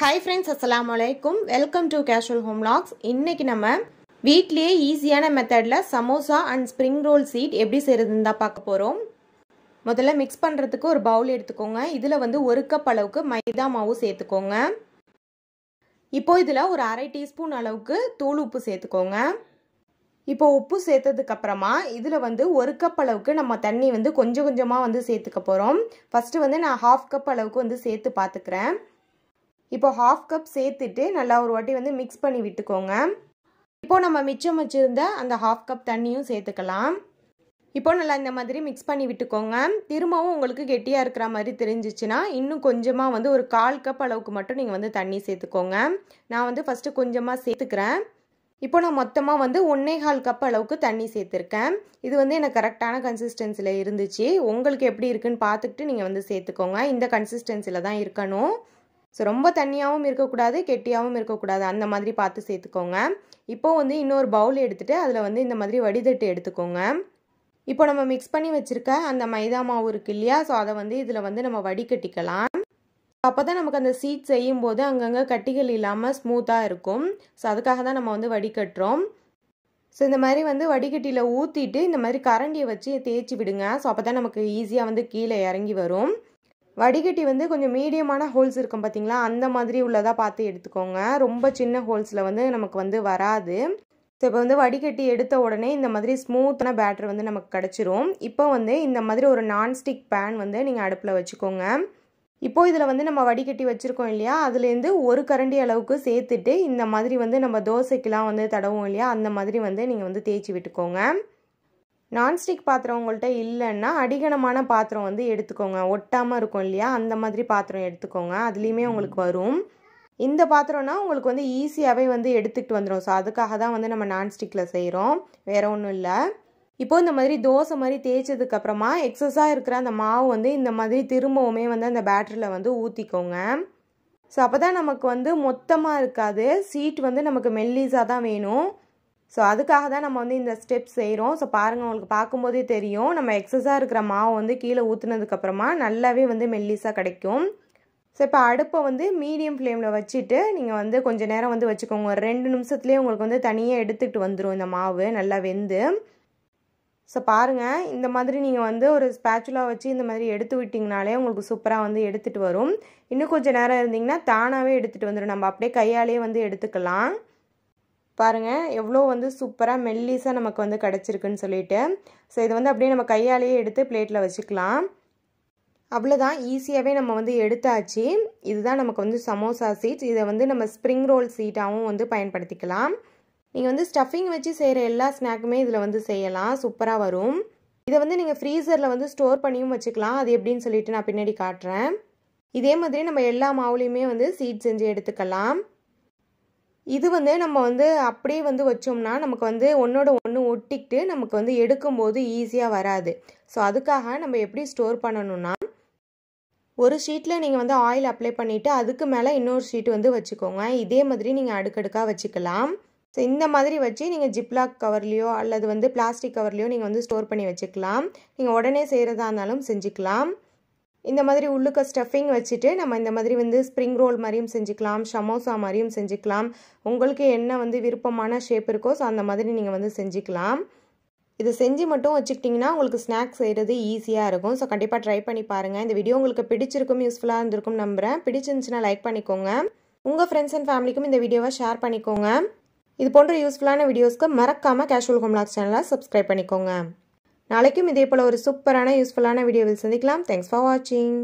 Hi friends, assalamu alaikum. Welcome to Casual Home Vlogs. இன்னைக்கு நம்ம வீட்லயே ஈஸியான மெத்தட்ல samosa and spring roll seed எப்படி செய்யறதுன்னு தான் பார்க்க போறோம். முதல்ல mix பண்றதுக்கு ஒரு பவுல் எடுத்துக்கோங்க. இதுல வந்து 1 கப் அளவுக்கு மைதா மாவு சேர்த்துக்கோங்க. இப்போ இதுல ஒரு 1/2 டீஸ்பூன் அளவுக்கு தூள் உப்பு சேர்த்துக்கோங்க. இப்போ உப்பு சேர்த்ததுக்கு அப்புறமா இதுல வந்து 1 கப் அளவுக்கு நம்ம தண்ணி வந்து கொஞ்சம் கொஞ்சமா வந்து சேர்த்துக்க போறோம். ஃபர்ஸ்ட் வந்து நான் 1/2 கப் அளவுக்கு வந்து சேர்த்து பாத்துக்கறேன். இப்போ 1/2 கப் சேர்த்துட்டு நல்லா ஒரு வாட்டி வந்து mix பண்ணி விட்டுக்கோங்க. இப்போ நம்ம மிச்சம் வச்சிருந்த அந்த 1/2 கப் தண்ணியும் சேர்த்துக்கலாம். இப்போ நல்லா இந்த மாதிரி mix பண்ணி விட்டுக்கோங்க. திரும்பவும் உங்களுக்கு கெட்டியா இருக்கிற மாதிரி தெரிஞ்சிச்சுனா இன்னும் கொஞ்சமா வந்து ஒரு 1/4 கப் அளவுக்கு மட்டும் நீங்க வந்து தண்ணி சேர்த்துக்கோங்க. நான் வந்து ஃபர்ஸ்ட் கொஞ்சமா சேர்த்துக்கறேன். இப்போ நான் மொத்தமா வந்து 1.25 கப் அளவுக்கு தண்ணி சேர்த்திருக்கேன். இது வந்து எனக்கு கரெக்ட்டான கன்சிஸ்டன்சில இருந்துச்சு. உங்களுக்கு எப்படி இருக்குன்னு பார்த்துட்டு நீங்க வந்து சேர்த்துக்கோங்க. இந்த கன்சிஸ்டன்சில தான் இருக்கணும். சோ ரொம்ப தண்ணியாவும் இருக்க கூடாது, கெட்டியாவும் இருக்க கூடாது. அந்த மாதிரி பார்த்து சேர்த்துக்கோங்க. இப்போ வந்து இன்னொரு பவுல் எடுத்துட்டு அதுல வந்து இந்த மாதிரி வடிதட்டு எடுத்துக்கோங்க. இப்போ நம்ம mix பண்ணி வச்சிருக்க அந்த மைதா மாவு இருக்கு இல்லையா? சோ அத வந்து இதுல வந்து நம்ம வடிகட்டிக்கலாம். அப்பதான் நமக்கு அந்த சீட் செய்யும்போது அங்கங்க கட்டிகள் இல்லாம ஸ்மூத்தா இருக்கும். சோ அதுக்காக தான் நம்ம வந்து வடிகட்றோம். சோ இந்த மாதிரி வந்து வடிகட்டில ஊத்திட்டு இந்த மாதிரி கரண்டியை வச்சு தேய்ச்சி விடுங்க. சோ அப்பதான் நமக்கு ஈஸியா வந்து கீழ இறங்கி வரும். வடிகட்டி வந்து கொஞ்சம் மீடியமான ஹோல்ஸ் இருக்கும் பாத்தீங்களா? அந்த மாதிரி உள்ளதா பார்த்து எடுத்துக்கோங்க. ரொம்ப சின்ன ஹோல்ஸ்ல வந்து நமக்கு வந்து வராது. சோ இப்போ வந்து வடிகட்டி எடுத்த உடனே இந்த மாதிரி ஸ்மூத்தான பேட்டர் வந்து நமக்கு கிடைச்சிரும். இப்போ வந்து இந்த மாதிரி ஒரு நான்ஸ்டிக் pan வந்து நீங்க அடுப்புல வச்சுக்கோங்க. இப்போ இதுல வந்து நம்ம வடிகட்டி வச்சிருக்கோம் இல்லையா? அதுல இருந்து ஒரு கரண்டி அளவுக்கு சேர்த்துட்டு இந்த மாதிரி வந்து நம்ம தோசைக்குலாம் வந்து தடவும் இல்லையா? அந்த மாதிரி வந்து நீங்க வந்து தேய்ச்சி விட்டுக்கோங்க. நான்ஸ்டிக் பாத்திரம் உங்கள்ட்ட இல்லைன்னா அடிகனமான பாத்திரம் வந்து எடுத்துக்கோங்க. ஒட்டாம இருக்கும் இல்லையா? அந்த மாதிரி பாத்திரம் எடுத்துக்கோங்க. அதுலயுமே உங்களுக்கு வரும். இந்த பாத்திரம்னா உங்களுக்கு வந்து ஈஸியாவே வந்து எடுத்துட்டு வந்துரும். சோ அதுக்காக தான் வந்து நம்ம நான்ஸ்டிக்ல செய்றோம். வேற ஒண்ணும் இல்ல. இப்போ இந்த மாதிரி தோசை மாதிரி தேய்ச்சதுக்கு அப்புறமா எக்ஸஸா இருக்கிற அந்த மாவு வந்து இந்த மாதிரி திரும்பவுமே வந்து அந்த பேட்டர்ல வந்து ஊத்திக்கோங்க. சோ அப்பதான் நமக்கு வந்து மொத்தமா இருக்காது. சீட் வந்து நமக்கு மெல்லிசா தான் வேணும். சோ அதுக்காக தான் நம்ம வந்து இந்த ஸ்டெப் செய்றோம். சோ பாருங்க, உங்களுக்கு பாக்கும்போதே தெரியும். நம்ம எக்ஸஸா இருக்கிற மாவு வந்து கீழ ஊத்துனதுக்கு அப்புறமா நல்லாவே வந்து மெல்லிசா கிடைக்கும். சோ இப்போ அடுப்பை வந்து மீடியம் ஃப்ளேம்ல வச்சிட்டு நீங்க வந்து கொஞ்ச நேரம் வந்து வச்சுக்கோங்க. ஒரு 2 நிமிஷத்துலயே உங்களுக்கு வந்து தனியா எடுத்துட்டு வந்துரும் இந்த மாவு நல்லா வெந்து. சோ பாருங்க, இந்த மாதிரி நீங்க வந்து ஒரு ஸ்பாச்சுலா வச்சு இந்த மாதிரி எடுத்து விட்டீங்கனாலே உங்களுக்கு சூப்பரா வந்து எடுத்துட்டு வரும். இன்னும் கொஞ்ச நேரம் இருந்தீங்கன்னா தானாவே எடுத்துட்டு வந்துரும். நம்ம அப்படியே கையாலேயே வந்து எடுத்துக்கலாம். பாருங்க எவ்வளோ வந்து சூப்பரா மெல்லிசா நமக்கு வந்து கிடைச்சிருக்குன்னு சொல்லிட்டு. சோ இது வந்து அப்படியே நம்ம கையாலேயே எடுத்து பிளேட்ல வச்சுக்கலாம். அவ்வளவுதான், ஈஸியாவே நம்ம வந்து எடுத்தாச்சு. இதுதான் நமக்கு வந்து சமோசா சீட். இதை வந்து நம்ம ஸ்ப்ரிங் ரோல் சீட்டாவும் வந்து பயன்படுத்திக்கலாம். நீங்க வந்து ஸ்டஃபிங் வச்சு செய்யற எல்லா ஸ்நாக்குமே இதுல வந்து செய்யலாம். சூப்பரா வரும். இதை வந்து நீங்க ஃப்ரீசர்ல வந்து ஸ்டோர் பண்ணியும் வச்சுக்கலாம். அது எப்படின்னு சொல்லிட்டு நான் பின்னாடி காட்டுறேன். இதே மாதிரி நம்ம எல்லா மாவுலையுமே வந்து சீட் செஞ்சு எடுத்துக்கலாம். இது வந்து நம்ம வந்து அப்படியே வந்து வச்சோம்னா நமக்கு வந்து ஒன்னோட ஒன்று ஒட்டிக்கிட்டு நமக்கு வந்து எடுக்கும்போது ஈஸியாக வராது. ஸோ அதுக்காக நம்ம எப்படி ஸ்டோர் பண்ணணும்னா, ஒரு ஷீட்டில் நீங்கள் வந்து ஆயில் அப்ளை பண்ணிவிட்டு அதுக்கு மேலே இன்னொரு ஷீட் வந்து வச்சுக்கோங்க. இதே மாதிரி நீங்கள் அடுக்கடுக்காக வச்சுக்கலாம். ஸோ இந்த மாதிரி வச்சு நீங்கள் ஜிப்லாக் கவர்லேயோ அல்லது வந்து பிளாஸ்டிக் கவர்லேயோ நீங்கள் வந்து ஸ்டோர் பண்ணி வச்சுக்கலாம். நீங்கள் உடனே செய்கிறதா இருந்தாலும் செஞ்சுக்கலாம். இந்த மாதிரி உள்ளுக்க ஸ்டஃபிங் வச்சுட்டு நம்ம இந்த மாதிரி வந்து ஸ்ப்ரிங் ரோல் மாதிரியும் செஞ்சுக்கலாம், சமோசா மாதிரியும் செஞ்சுக்கலாம். உங்களுக்கு என்ன வந்து விருப்பமான ஷேப் இருக்கோ ஸோ அந்த மாதிரி நீங்கள் வந்து செஞ்சுக்கலாம். இது செஞ்சு மட்டும் வச்சுக்கிட்டிங்கன்னா உங்களுக்கு ஸ்நாக்ஸ் செய்கிறது ஈஸியாக இருக்கும். ஸோ கண்டிப்பாக ட்ரை பண்ணி பாருங்கள். இந்த வீடியோ உங்களுக்கு பிடிச்சிருக்கும், யூஸ்ஃபுல்லாக இருந்திருக்கும் நம்புகிறேன். பிடிச்சிருந்துச்சுன்னா லைக் பண்ணிக்கோங்க. உங்கள் ஃப்ரெண்ட்ஸ் அண்ட் ஃபேமிலிக்கும் இந்த வீடியோவை ஷேர் பண்ணிக்கோங்க. இது போன்ற யூஸ்ஃபுல்லான வீடியோஸ்க்கு மறக்காமல் கேஷுவல் ஹோம் விளாக்ஸ் சேனலை சப்ஸ்கிரைப் பண்ணிக்கோங்க. நாளைக்கும் இதே போல் ஒரு சூப்பரான யூஸ்ஃபுல்லான வீடியோவில் சந்திக்கலாம். தேங்க்ஸ் ஃபார் வாட்சிங்.